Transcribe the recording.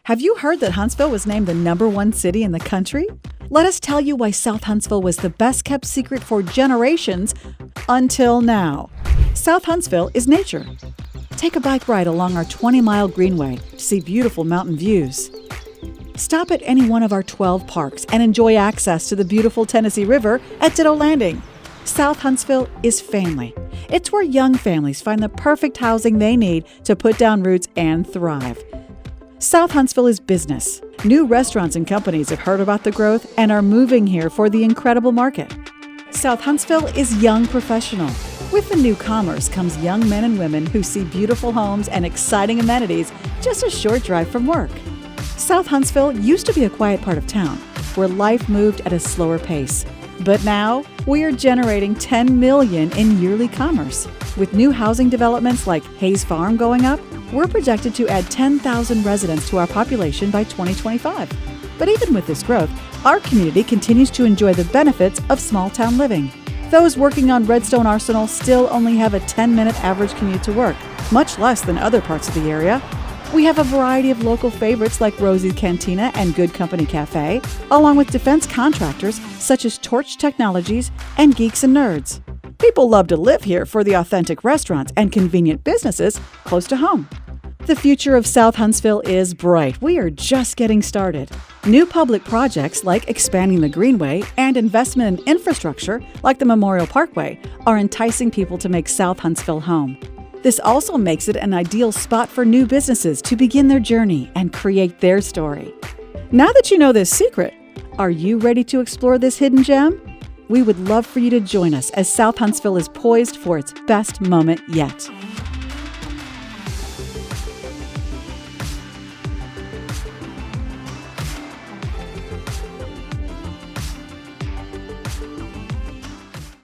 Have you heard that Huntsville was named the #1 city in the country? Let us tell you why South Huntsville was the best-kept secret for generations until now. South Huntsville is nature. Take a bike ride along our 20-mile greenway to see beautiful mountain views. Stop at any one of our 12 parks and enjoy access to the beautiful Tennessee River at Ditto Landing. South Huntsville is family. It's where young families find the perfect housing they need to put down roots and thrive. South Huntsville is business. New restaurants and companies have heard about the growth and are moving here for the incredible market. South Huntsville is young professional. With the new commerce comes young men and women who see beautiful homes and exciting amenities just a short drive from work. South Huntsville used to be a quiet part of town, where life moved at a slower pace. But now, we are generating $10 million in yearly commerce. With new housing developments like Hayes Farm going up, we're projected to add 10,000 residents to our population by 2025. But even with this growth, our community continues to enjoy the benefits of small-town living. Those working on Redstone Arsenal still only have a 10-minute average commute to work, much less than other parts of the area. We have a variety of local favorites like Rosie's Cantina and Good Company Cafe, along with defense contractors such as Torch Technologies and Geeks and Nerds. People love to live here for the authentic restaurants and convenient businesses close to home. The future of South Huntsville is bright. We are just getting started. New public projects like expanding the Greenway and investment in infrastructure like the Memorial Parkway are enticing people to make South Huntsville home. This also makes it an ideal spot for new businesses to begin their journey and create their story. Now that you know this secret, are you ready to explore this hidden gem? We would love for you to join us as South Huntsville is poised for its best moment yet.